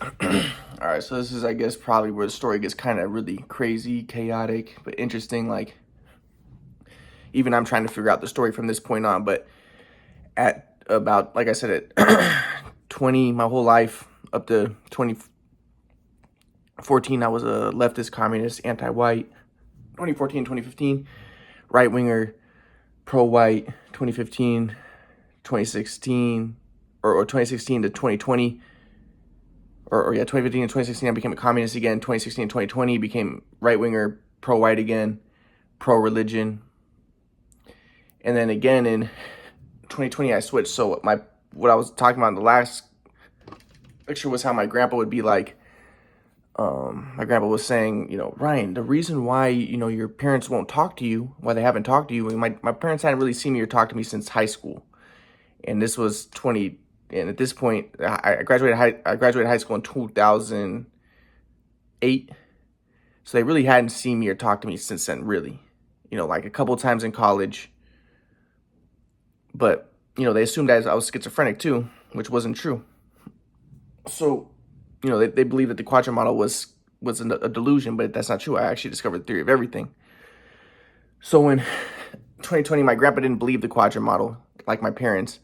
All right, so this is, I guess, probably where the story gets kind of really crazy, chaotic, but interesting. Like, even I'm trying to figure out the story from this point on. But at about, like I said, at 20, my whole life up to 2014, I was a leftist, communist, anti-white. 2014, 2015, right winger, pro-white. 2015, 2016, or 2016 to 2020. Or yeah, 2015 and 2016, I became a communist again. 2016 and 2020, became right winger, pro white again, pro religion, and then again in 2020, I switched. So what I was talking about in the last lecture was how my grandpa would be like. My grandpa was saying, Ryan, the reason why your parents won't talk to you, why they haven't talked to you. My parents hadn't really seen me or talked to me since high school, and this was 20. And at this point, I graduated high school in 2008. So they really hadn't seen me or talked to me since then, really. Like a couple times in college. But, they assumed I was schizophrenic too, which wasn't true. So, they believed that the quadrant model was a delusion, but that's not true. I actually discovered the theory of everything. So in 2020, my grandpa didn't believe the quadrant model like my parents.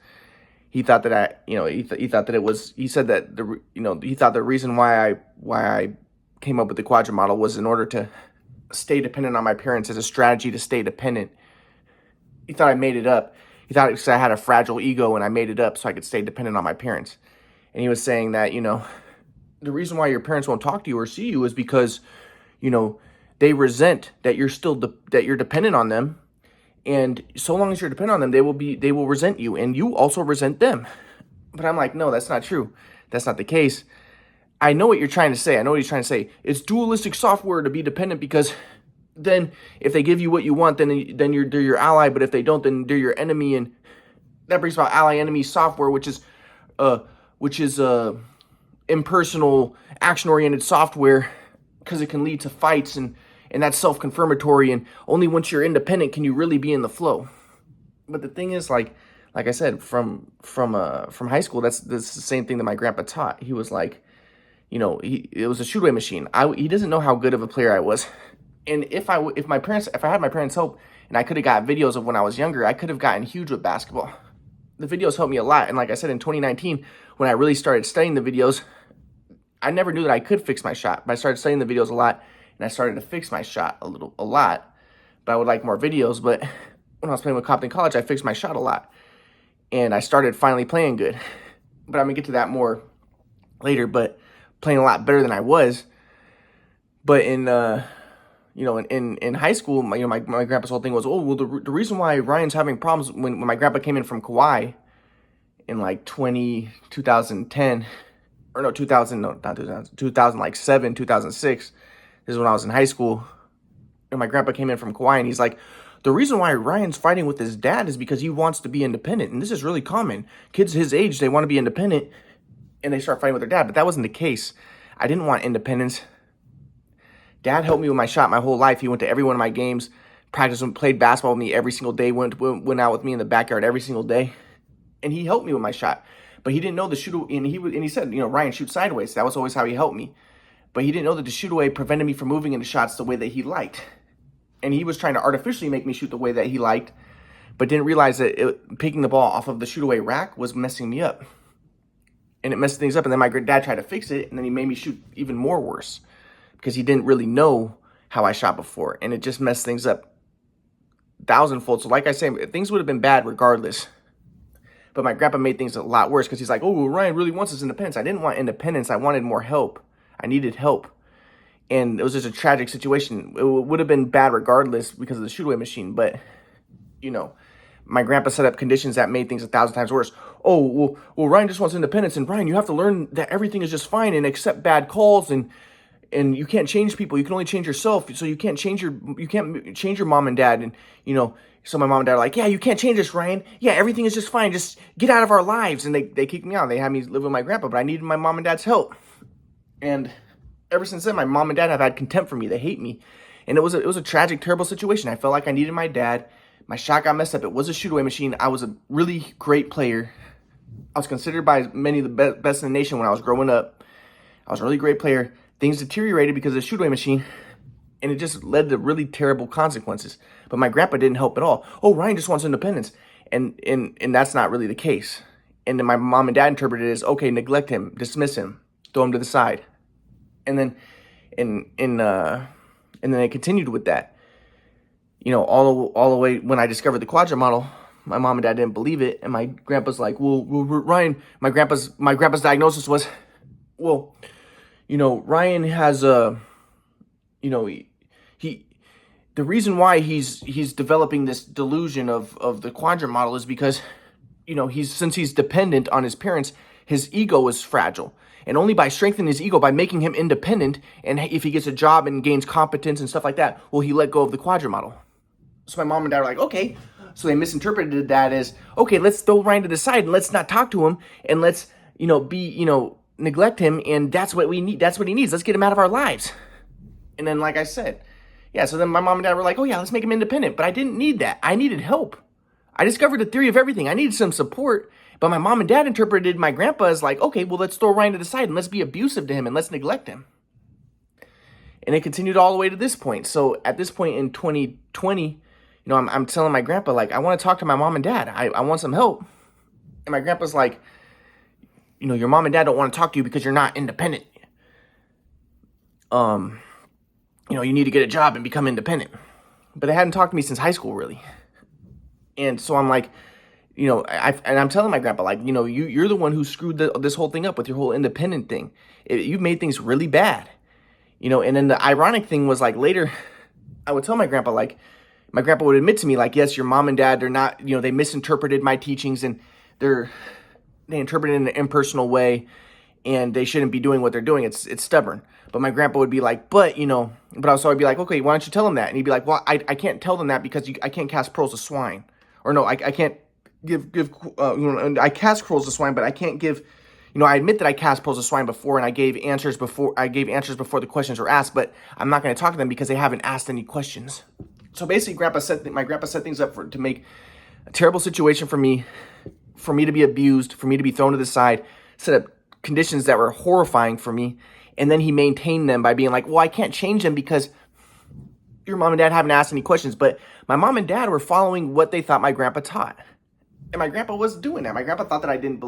He thought that he thought that it was, he said that he thought the reason why I came up with the quadrant model was in order to stay dependent on my parents, as a strategy to stay dependent. He thought I made it up. He thought because I had a fragile ego and I made it up so I could stay dependent on my parents. And he was saying that, the reason why your parents won't talk to you or see you is because, they resent that that you're dependent on them. And so long as you're dependent on them, they will resent you, and you also resent them. But I'm like, no, that's not true. That's not the case. I know what you're trying to say. I know what he's trying to say. It's dualistic software to be dependent, because then if they give you what you want, then they're your ally. But if they don't, then they're your enemy. And that brings about ally enemy software, which is impersonal, action-oriented software, because it can lead to fights, and that's self-confirmatory. And only once you're independent can you really be in the flow. But the thing is, like I said, from high school, that's the same thing that my grandpa taught. He was like, it was a shoot away machine. He doesn't know how good of a player I was. And if I had my parents' help, and I could have got videos of when I was younger, I could have gotten huge with basketball. The videos helped me a lot. And like I said, in 2019, when I really started studying the videos, I never knew that I could fix my shot. But I started studying the videos a lot, and I started to fix my shot a lot. But I would like more videos. But when I was playing with Compton College, I fixed my shot a lot, and I started finally playing good. But I'm gonna get to that more later. But playing a lot better than I was. But in high school, my grandpa's whole thing was, oh, well, the reason why Ryan's having problems, when my grandpa came in from Kauai in like 2010, or no, 2000, no, not 2000, 2007, 2006, this is when I was in high school, and my grandpa came in from Kauai, and he's like, the reason why Ryan's fighting with his dad is because he wants to be independent, and this is really common. Kids his age, they want to be independent, and they start fighting with their dad, but that wasn't the case. I didn't want independence. Dad helped me with my shot my whole life. He went to every one of my games, practiced and played basketball with me every single day, went out with me in the backyard every single day, and he helped me with my shot. But he didn't know the shoot, and he said, Ryan, shoot sideways. That was always how he helped me. But he didn't know that the shoot away prevented me from moving into shots the way that he liked. And he was trying to artificially make me shoot the way that he liked, but didn't realize that picking the ball off of the shoot away rack was messing me up. And it messed things up. And then my dad tried to fix it, and then he made me shoot even more worse, because he didn't really know how I shot before. And it just messed things up thousandfold. So like I say, things would have been bad regardless. But my grandpa made things a lot worse, because he's like, oh, well, Ryan really wants his independence. I didn't want independence. I wanted more help. I needed help. And it was just a tragic situation. It would have been bad regardless because of the shoot away machine. But, my grandpa set up conditions that made things 1,000 times worse. Oh, well, Ryan just wants independence. And Ryan, you have to learn that everything is just fine and accept bad calls, and you can't change people. You can only change yourself. So you can't change your mom and dad. And, so my mom and dad are like, yeah, you can't change us, Ryan. Yeah, everything is just fine. Just get out of our lives. And they kicked me out. They had me live with my grandpa, but I needed my mom and dad's help. And ever since then, my mom and dad have had contempt for me. They hate me. And it was a tragic, terrible situation. I felt like I needed my dad. My shot got messed up. It was a shoot away machine. I was a really great player. I was considered by many of the best in the nation when I was growing up. I was a really great player. Things deteriorated because of the shoot-away machine, and it just led to really terrible consequences. But my grandpa didn't help at all. Oh, Ryan just wants independence. And that's not really the case. And then my mom and dad interpreted it as, okay, neglect him, dismiss him, throw him to the side. And then and then they continued with that. All the way when I discovered the quadrant model, my mom and dad didn't believe it, and my grandpa's like, well, Ryan, my grandpa's diagnosis was, well, Ryan has a, he the reason why he's developing this delusion of the quadrant model is because, since he's dependent on his parents, his ego is fragile. And only by strengthening his ego, by making him independent, and if he gets a job and gains competence and stuff like that, will he let go of the quadrant model. So my mom and dad are like, okay. So they misinterpreted that as, okay, let's throw Ryan to the side and let's not talk to him and let's, neglect him, and that's what we need. That's what he needs. Let's get him out of our lives. And then, like I said, yeah, so then my mom and dad were like, oh yeah, let's make him independent. But I didn't need that. I needed help. I discovered the theory of everything. I needed some support. But my mom and dad interpreted my grandpa as like, okay, well, let's throw Ryan to the side and let's be abusive to him and let's neglect him. And it continued all the way to this point. So at this point in 2020, I'm telling my grandpa, like, I want to talk to my mom and dad. I want some help. And my grandpa's like, your mom and dad don't want to talk to you because you're not independent. You need to get a job and become independent. But they hadn't talked to me since high school, really. And so I'm like, I'm telling my grandpa, like, you're the one who screwed this whole thing up with your whole independent thing. You've made things really bad. And then the ironic thing was, like, later, I would tell my grandpa, like, my grandpa would admit to me, like, yes, your mom and dad, they're not, they misinterpreted my teachings and they interpret it in an impersonal way, and they shouldn't be doing what they're doing. It's stubborn. But my grandpa would be like, but I'd be like, okay, why don't you tell them that? And he'd be like, well, I can't tell them that because I can't cast pearls of swine. Or no, I can't I cast pearls of swine, but I can't give, I admit that I cast pearls of swine before, and I gave answers before the questions were asked, but I'm not going to talk to them because they haven't asked any questions. So basically, my grandpa set things up to make a terrible situation for me to be abused, for me to be thrown to the side, set up conditions that were horrifying for me, and then he maintained them by being like, well, I can't change them because your mom and dad haven't asked any questions. But my mom and dad were following what they thought my grandpa taught. And my grandpa was doing that. My grandpa thought that he didn't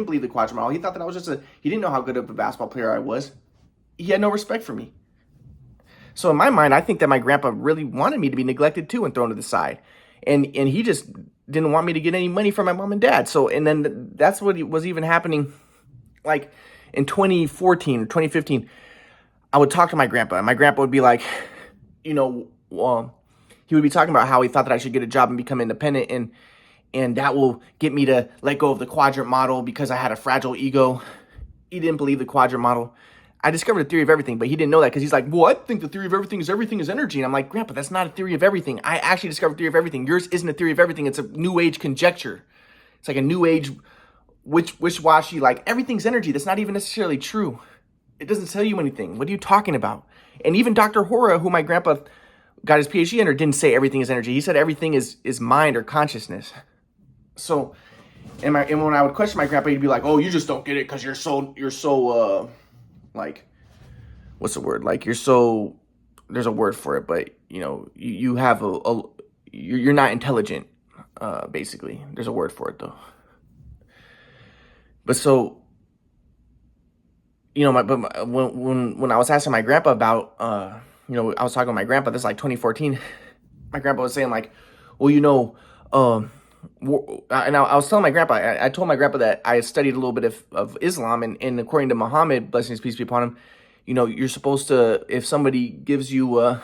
believe the quadrant model. He thought that I was he didn't know how good of a basketball player I was. He had no respect for me. So in my mind, I think that my grandpa really wanted me to be neglected too and thrown to the side. And he just didn't want me to get any money from my mom and dad. So, and then that's what was even happening, like in 2014 or 2015, I would talk to my grandpa, and my grandpa would be like, he would be talking about how he thought that I should get a job and become independent, and that will get me to let go of the quadrant model because I had a fragile ego. He didn't believe the quadrant model. I discovered the theory of everything, but he didn't know that because he's like, well, I think the theory of everything is energy. And I'm like, Grandpa, that's not a theory of everything. I actually discovered the theory of everything. Yours isn't a theory of everything. It's a new age conjecture. It's like a new age wishy-washy, like everything's energy. That's not even necessarily true. It doesn't tell you anything. What are you talking about? And even Dr. Hora, who my grandpa got his PhD under, didn't say everything is energy. He said everything is mind or consciousness. So, and when I would question my grandpa, he'd be like, oh, you just don't get it because you're so like, what's the word? Like, there's a word for it, but you have you're not intelligent, basically. There's a word for it though. But so, when I was asking my grandpa about, I was talking to my grandpa, this is like 2014, my grandpa was saying like, well, and I was telling my grandpa, I told my grandpa that I studied a little bit of Islam, and according to Muhammad, blessings, peace be upon him, you're supposed to, if somebody gives you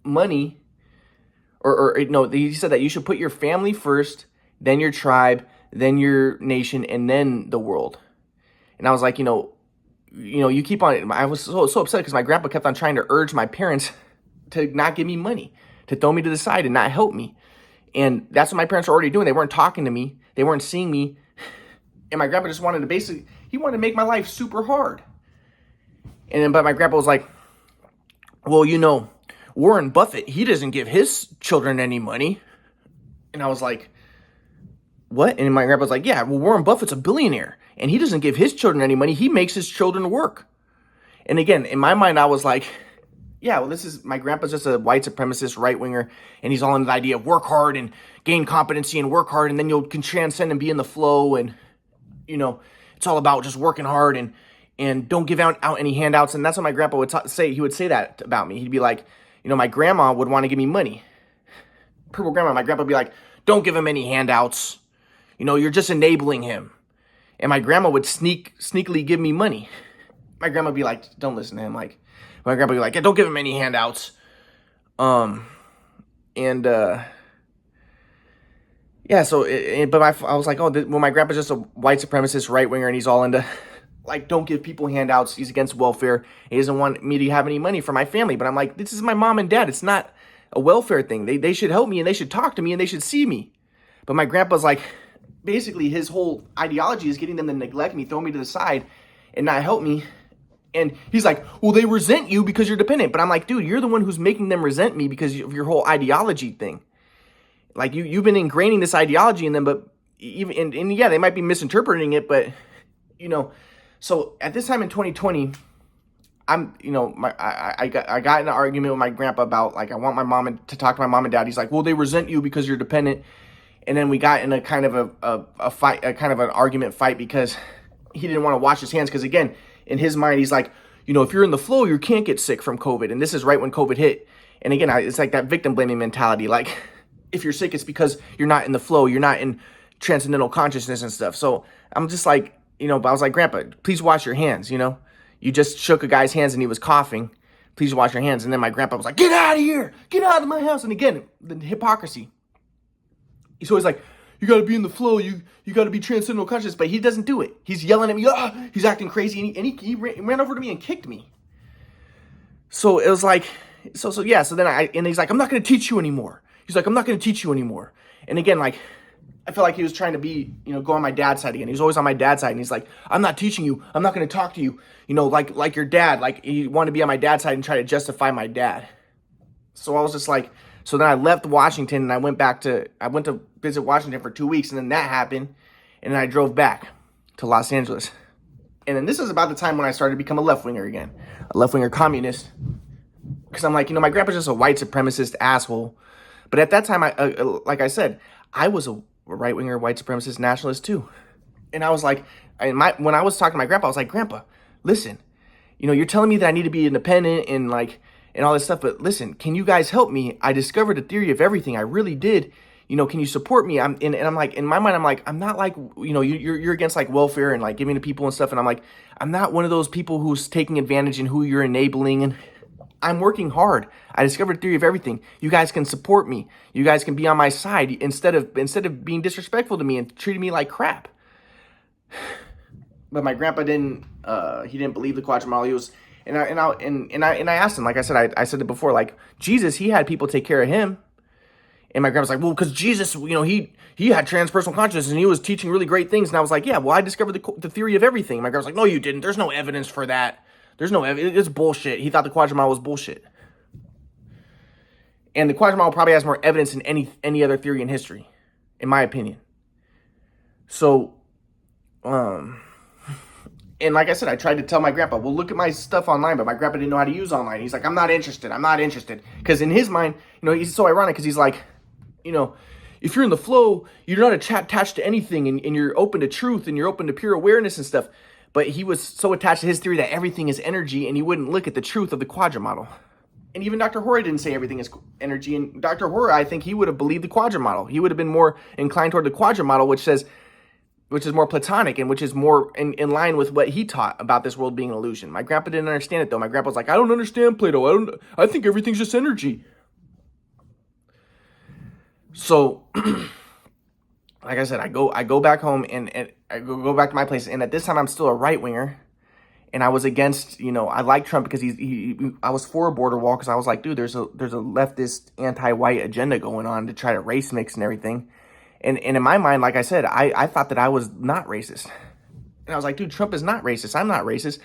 money, or no, he said that you should put your family first, then your tribe, then your nation, and then the world. And I was like, you keep on, I was so upset because my grandpa kept on trying to urge my parents to not give me money, to throw me to the side and not help me. And that's what my parents were already doing. They weren't talking to me. They weren't seeing me. And my grandpa just wanted to make my life super hard. But my grandpa was like, well, Warren Buffett, he doesn't give his children any money. And I was like, what? And my grandpa was like, yeah, well, Warren Buffett's a billionaire and he doesn't give his children any money. He makes his children work. And again, in my mind, I was like, yeah, well, my grandpa's just a white supremacist right winger, and he's all in the idea of work hard and gain competency and work hard, and then you can transcend and be in the flow, and it's all about just working hard and don't give out any handouts. And that's what my grandpa would say. He would say that about me. He'd be like, my grandma would want to give me money. Purple grandma, my grandpa would be like, don't give him any handouts. You're just enabling him. And my grandma would sneakily give me money. My grandma would be like, don't listen to him. Like, my grandpa would be like, yeah, don't give him any handouts. Yeah, so, I was like, oh, well, my grandpa's just a white supremacist right winger, and he's all into, like, don't give people handouts. He's against welfare. He doesn't want me to have any money for my family. But I'm like, this is my mom and dad. It's not a welfare thing. They should help me, and they should talk to me, and they should see me. But my grandpa's like, basically his whole ideology is getting them to neglect me, throw me to the side, and not help me. And he's like, well, they resent you because you're dependent. But I'm like, dude, you're the one who's making them resent me because of your whole ideology thing. Like, you've been ingraining this ideology in them, but even, and yeah, they might be misinterpreting it, but, so at this time in 2020, I got in an argument with my grandpa about, like, I want my mom to talk to my mom and dad. He's like, well, they resent you because you're dependent. And then we got in a kind of a fight, a kind of an argument fight, because he didn't want to wash his hands. Because again, in his mind, he's like, if you're in the flow, you can't get sick from COVID. And this is right when COVID hit. And again, it's like that victim blaming mentality. Like, if you're sick, it's because you're not in the flow. You're not in transcendental consciousness and stuff. So I'm just like, but I was like, Grandpa, please wash your hands. You just shook a guy's hands and he was coughing. Please wash your hands. And then my grandpa was like, get out of here. Get out of my house. And again, the hypocrisy. He's always like, you got to be in the flow. You got to be transcendental conscious. But he doesn't do it. He's yelling at me. He's acting crazy. And he ran over to me and kicked me. So it was like, so yeah. So then and he's like, I'm not going to teach you anymore. He's like, I'm not going to teach you anymore. And again, like, I feel like he was trying to be, go on my dad's side again. He was always on my dad's side. And he's like, I'm not teaching you. I'm not going to talk to you, like your dad. Like, he wanted to be on my dad's side and try to justify my dad. So I was just like, so then I left Washington and I went to visit Washington for 2 weeks. And then that happened. And then I drove back to Los Angeles. And then this is about the time when I started to become a left-winger again. A left-winger communist. Because I'm like, my grandpa's just a white supremacist asshole. But at that time, like I said, I was a right-winger, white supremacist nationalist too. And I was like, when I was talking to my grandpa, I was like, Grandpa, listen, you're telling me that I need to be independent and all this stuff, but listen, can you guys help me? I discovered a theory of everything. I really did. Can you support me? I'm like, in my mind, I'm like, I'm not like, you're against like welfare and like giving to people and stuff. And I'm like, I'm not one of those people who's taking advantage and who you're enabling. And I'm working hard. I discovered a theory of everything. You guys can support me. You guys can be on my side instead of being disrespectful to me and treating me like crap. But my grandpa didn't believe the Quadrilateral. He was, and I asked him, like I said, I said it before, like, Jesus, he had people take care of him. And my grandpa's like, well, because Jesus, he had transpersonal consciousness and he was teaching really great things. And I was like, yeah, well, I discovered the theory of everything. My grandpa's like, no, you didn't. There's no evidence for that. There's no evidence. It's bullshit. He thought the Quadrilateral was bullshit. And the Quadrilateral probably has more evidence than any other theory in history, in my opinion. So, and like I said, I tried to tell my grandpa, well, look at my stuff online, but my grandpa didn't know how to use online. He's like, I'm not interested. Because in his mind, he's so ironic because he's like, if you're in the flow, you're not attached to anything and you're open to truth and you're open to pure awareness and stuff. But he was so attached to his theory that everything is energy and he wouldn't look at the truth of the Quadrilateral. And even Dr. Horry didn't say everything is energy. And Dr. Horry, I think he would have believed the Quadrilateral. He would have been more inclined toward the Quadrilateral, which is more Platonic and which is more in line with what he taught about this world being an illusion. My grandpa didn't understand it though. My grandpa was like, I don't understand Plato. I think everything's just energy. So, like I said, I go back home and I go back to my place. And at this time, I'm still a right winger. And I was against, I like Trump because I was for a border wall because I was like, dude, there's a leftist anti-white agenda going on to try to race mix and everything. And in my mind, like I said, I thought that I was not racist. And I was like, dude, Trump is not racist. I'm not racist.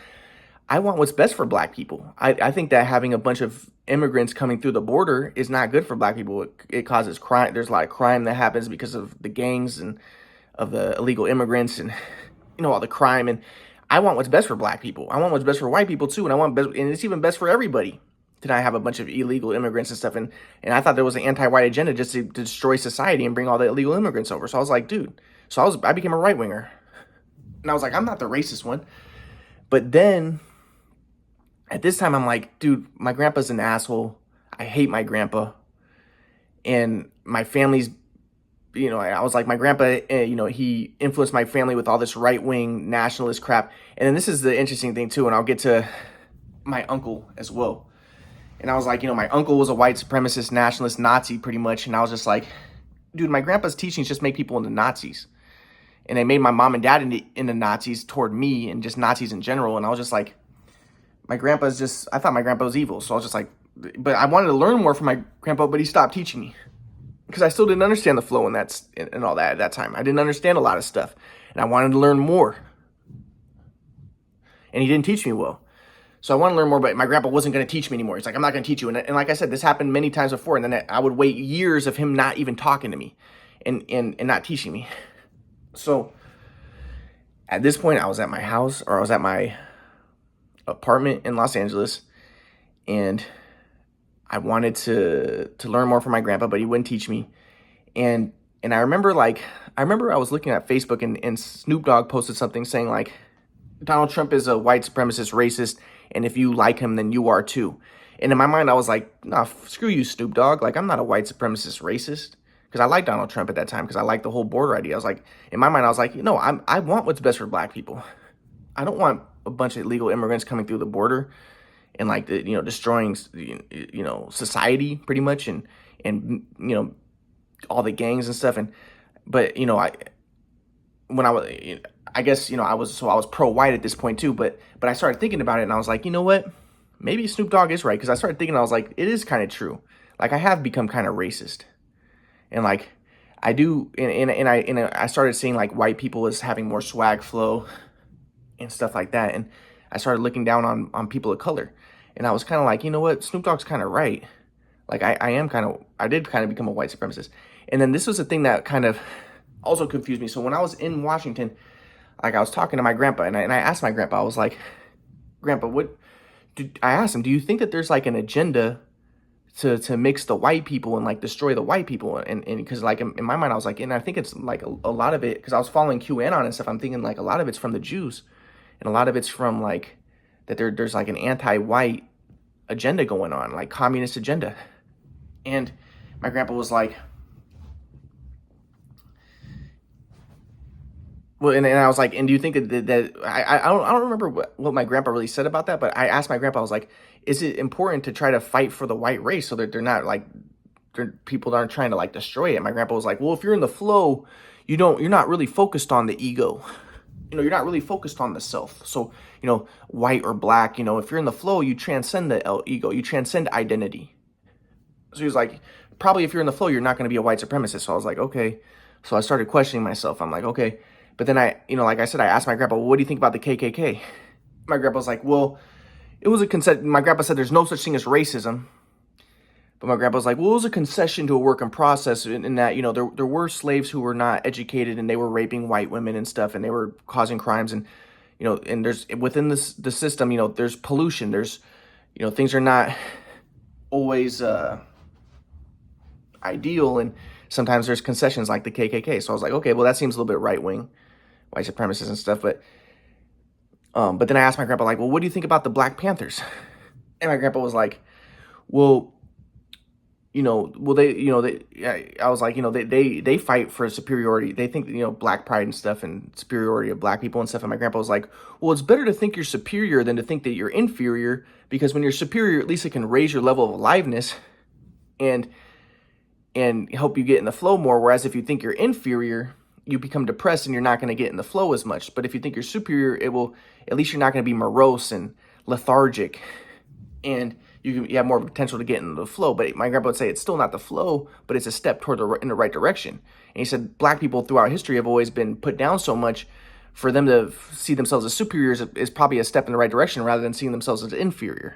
I want what's best for black people. I think that having a bunch of immigrants coming through the border is not good for black people. It causes crime. There's a lot of crime that happens because of the gangs and of the illegal immigrants and, all the crime. And I want what's best for black people. I want what's best for white people too, and I want best, and it's even best for everybody to not have a bunch of illegal immigrants and stuff. And I thought there was an anti-white agenda just to destroy society and bring all the illegal immigrants over. So I was like, dude. So I became a right winger, and I was like, I'm not the racist one. But then at this time, I'm like, dude, my grandpa's an asshole. I hate my grandpa, and my family's. I was like, my grandpa, he influenced my family with all this right-wing nationalist crap. And then this is the interesting thing too, and I'll get to my uncle as well. And I was like, my uncle was a white supremacist, nationalist, Nazi pretty much. And I was just like, dude, my grandpa's teachings just make people into Nazis. And they made my mom and dad into Nazis toward me and just Nazis in general. And I was just like, I thought my grandpa was evil. So I was just like, but I wanted to learn more from my grandpa, but he stopped teaching me. Because I still didn't understand the flow and all that at that time. I didn't understand a lot of stuff. And I wanted to learn more. And he didn't teach me well. So I wanted to learn more, but my grandpa wasn't going to teach me anymore. He's like, I'm not going to teach you. And like I said, this happened many times before. And then I would wait years of him not even talking to me and not teaching me. So at this point, I was at my house, or I was at my apartment in Los Angeles. And I wanted to learn more from my grandpa, but he wouldn't teach me. And I remember I was looking at Facebook and Snoop Dogg posted something saying like, Donald Trump is a white supremacist racist, and if you like him, then you are too. And in my mind, I was like, nah, screw you, Snoop Dogg. Like, I'm not a white supremacist racist. Because I liked Donald Trump at that time, because I liked the whole border idea. I was like, in my mind, I was like, I want what's best for black people. I don't want a bunch of illegal immigrants coming through the border and like destroying society pretty much, and all the gangs and stuff. But I was pro-white at this point too, but I started thinking about it, and I was like, you know what, maybe Snoop Dogg is right. Because I started thinking, I was like, it is kind of true. Like, I have become kind of racist, and like I do, and I started seeing like white people as having more swag flow and stuff like that, and I started looking down on people of color. And I was kind of like, you know what, Snoop Dogg's kind of right. Like, I did kind of become a white supremacist. And then this was the thing that kind of also confused me. So when I was in Washington, like, I was talking to my grandpa, and I asked my grandpa, I was like, Grandpa, I asked him, do you think that there's like an agenda to mix the white people and like destroy the white people? And because like in my mind, I was like, and I think it's like a lot of it, because I was following QAnon and stuff, I'm thinking like a lot of it's from the Jews, and a lot of it's from like that there's like an anti-white agenda going on, like communist agenda. And my grandpa was like, well, and I was like, and do you think that I don't remember what my grandpa really said about that, but I asked my grandpa, I was like, is it important to try to fight for the white race so that they're not like, people aren't trying to like destroy it? My grandpa was like, well, if you're in the flow, you're not really focused on the ego. You're not really focused on the self. So, white or black, if you're in the flow, you transcend the ego, you transcend identity. So he was like, probably if you're in the flow, you're not going to be a white supremacist. So I was like, okay. So I started questioning myself. I'm like, okay. But then like I said, I asked my grandpa, well, what do you think about the KKK? My grandpa was like, well, it was a concession. My grandpa said there's no such thing as racism. But my grandpa was like, well, it was a concession to a work in process in that, there were slaves who were not educated, and they were raping white women and stuff, and they were causing crimes. And, and there's within the system, there's pollution. There's, things are not always ideal. And sometimes there's concessions like the KKK. So I was like, okay, well, that seems a little bit right-wing, white supremacists and stuff. But then I asked my grandpa, like, well, what do you think about the Black Panthers? And my grandpa was like, well, I was like, they fight for superiority. They think, black pride and stuff and superiority of black people and stuff. And my grandpa was like, well, it's better to think you're superior than to think that you're inferior, because when you're superior, at least it can raise your level of aliveness and help you get in the flow more. Whereas if you think you're inferior, you become depressed and you're not going to get in the flow as much. But if you think you're superior, at least you're not going to be morose and lethargic, and you have more potential to get into the flow. But my grandpa would say it's still not the flow, but it's a step toward in the right direction. And he said black people throughout history have always been put down so much. For them to see themselves as superiors is probably a step in the right direction, rather than seeing themselves as inferior.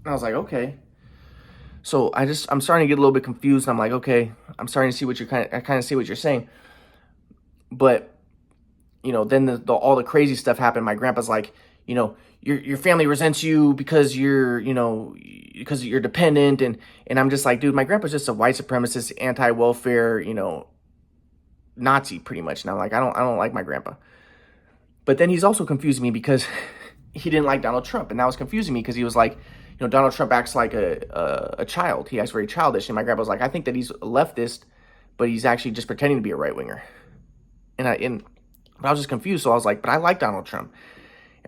And I was like, okay. So I'm starting to get a little bit confused. I'm like, okay, I'm starting to see I kind of see what you're saying. But you know, then all the crazy stuff happened. My grandpa's like, you know, your family resents you because you know, because you're dependent, and I'm just like, dude, my grandpa's just a white supremacist, anti-welfare, you know, Nazi pretty much. And I'm like, I don't like my grandpa. But then he's also confusing me because he didn't like Donald Trump, and that was confusing me because he was like, you know, Donald Trump acts like a child. He acts very childish, and my grandpa was like, I think that he's a leftist, but he's actually just pretending to be a right winger. And but I was just confused, so I was like, but I like Donald Trump.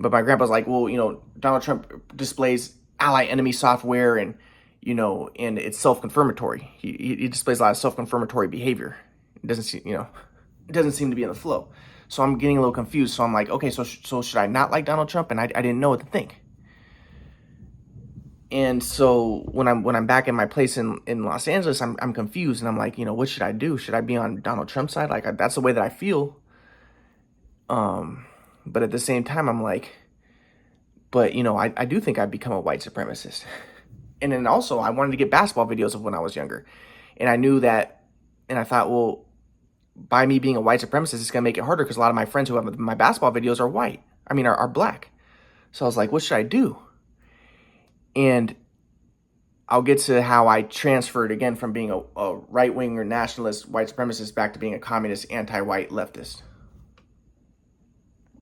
But my grandpa's like, well, you know, Donald Trump displays ally enemy software, and you know, and it's self-confirmatory. He displays a lot of self-confirmatory behavior. It doesn't seem, you know, it doesn't seem to be in the flow. So I'm getting a little confused. So I'm like, okay, so should I not like Donald Trump? And I didn't know what to think. And so when I'm back in my place in Los Angeles, I'm confused, and I'm like, you know, what should I do? Should I be on Donald Trump's side? Like, that's the way that I feel. But at the same time, I'm like, but you know, I do think I've become a white supremacist. And then also, I wanted to get basketball videos of when I was younger, and I knew that, and I thought, well, by me being a white supremacist, it's gonna make it harder because a lot of my friends who have my basketball videos are white. I mean, are black. So I was like, what should I do? And I'll get to how I transferred again from being a right-wing or nationalist white supremacist back to being a communist, anti-white leftist.